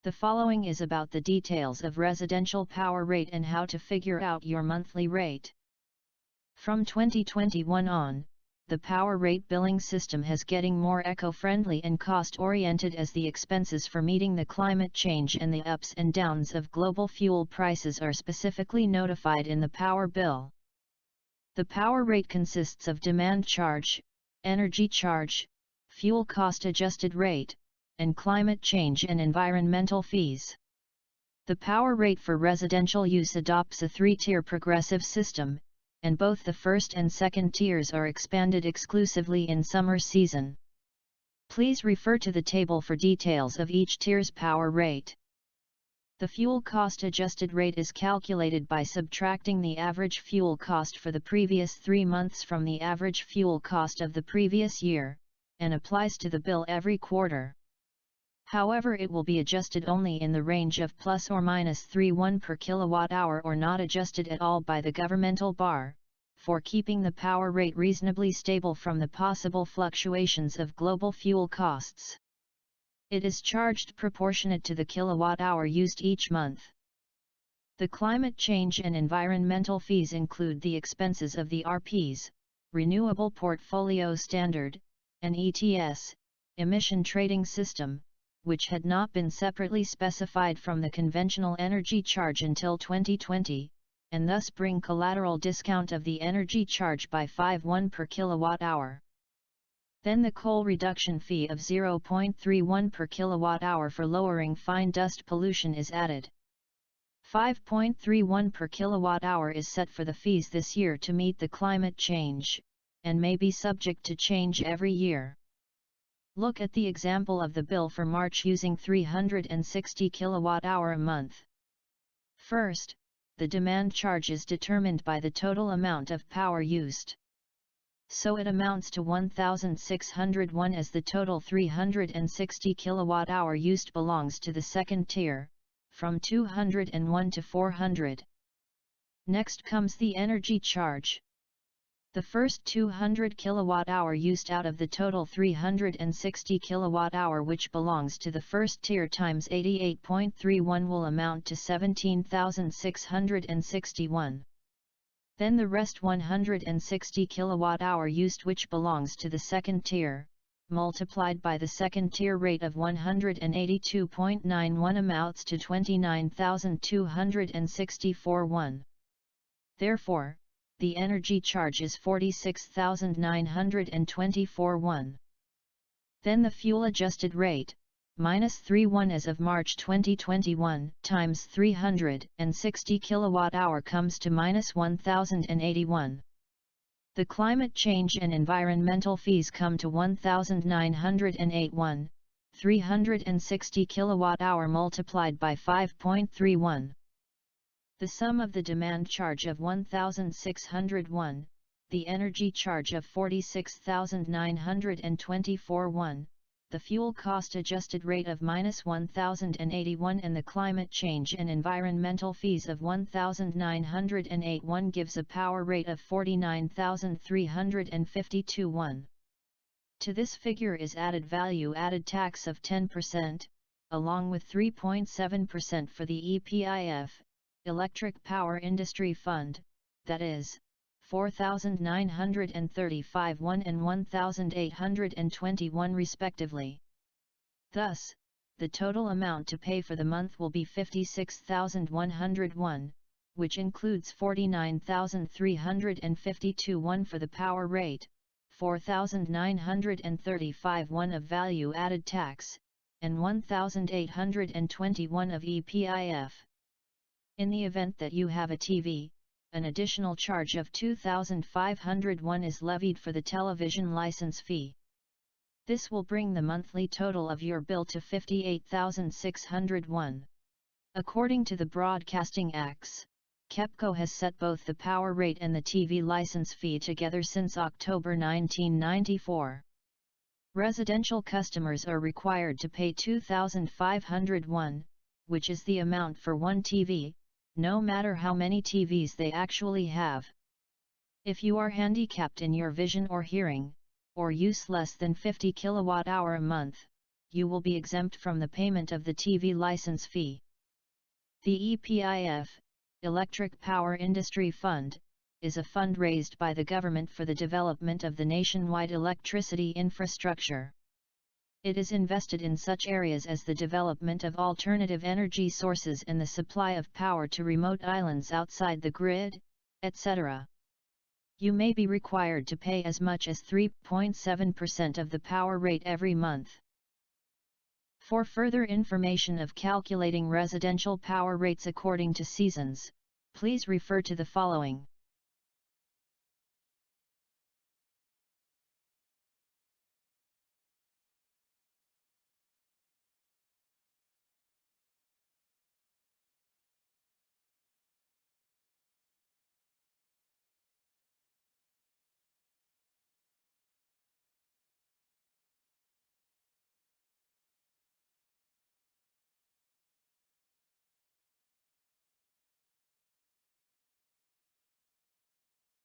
The following is about the details of residential power rate and how to figure out your monthly rate. From 2021 on, the power rate billing system has getting more eco-friendly and cost-oriented as the expenses for meeting the climate change and the ups and downs of global fuel prices are specifically notified in the power bill. The power rate consists of demand charge, energy charge, fuel cost adjusted rate, and climate change and environmental fees. The power rate for residential use adopts a three-tier progressive system, and both the first and second tiers are expanded exclusively in summer season. Please refer to the table for details of each tier's power rate. The fuel cost adjusted rate is calculated by subtracting the average fuel cost for the previous 3 months from the average fuel cost of the previous year, and applies to the bill every quarter. However, it will be adjusted only in the range of plus or minus 3.1 per kilowatt-hour or not adjusted at all by the governmental bar, for keeping the power rate reasonably stable from the possible fluctuations of global fuel costs. It is charged proportionate to the kilowatt-hour used each month. The climate change and environmental fees include the expenses of the RPs, Renewable Portfolio Standard, and ETS, Emission Trading System, which had not been separately specified from the conventional energy charge until 2020, and thus bring collateral discount of the energy charge by 5.1 per kilowatt-hour. Then the coal reduction fee of 0.31 per kilowatt-hour for lowering fine dust pollution is added. 5.31 per kilowatt-hour is set for the fees this year to meet the climate change, and may be subject to change every year. Look at the example of the bill for March using 360 kilowatt-hour a month. First, the demand charge is determined by the total amount of power used. So it amounts to 1,601 as the total 360 kilowatt-hour used belongs to the second tier, from 201 to 400. Next comes the energy charge. The first 200 kilowatt-hour used out of the total 360 kilowatt-hour which belongs to the first tier times 88.31 will amount to 17,661. Then the rest 160 kilowatt-hour used which belongs to the second tier, multiplied by the second tier rate of 182.91 amounts to 29,264. Therefore, the energy charge is 46,924. Then the fuel adjusted rate, minus 3.1 as of March 2021, times 360 kilowatt-hour comes to minus 1,081. The climate change and environmental fees come to 1,908. 360 kilowatt-hour multiplied by 5.31. The sum of the demand charge of 1,601, the energy charge of 46,924, the fuel cost adjusted rate of minus 1,081 and the climate change and environmental fees of 1,908 gives a power rate of 49,352. To this figure is added value-added tax of 10%, along with 3.7% for the EPIF, Electric Power Industry Fund, that is, 4,935 and 1,821 respectively. Thus, the total amount to pay for the month will be 56,101, which includes 49,352 for the power rate, 4,935 of value-added tax, and 1,821 of EPIF. In the event that you have a TV, an additional charge of 2,501 is levied for the television license fee. This will bring the monthly total of your bill to 58,601. According to the Broadcasting Acts, KEPCO has set both the power rate and the TV license fee together since October 1994. Residential customers are required to pay 2,501, which is the amount for one TV, no matter how many TVs they actually have. If you are handicapped in your vision or hearing, or use less than 50 kilowatt-hour a month, you will be exempt from the payment of the TV license fee. The EPIF, Electric Power Industry Fund, is a fund raised by the government for the development of the nationwide electricity infrastructure. It is invested in such areas as the development of alternative energy sources and the supply of power to remote islands outside the grid, etc. You may be required to pay as much as 3.7% of the power rate every month. For further information of calculating residential power rates according to seasons, please refer to the following.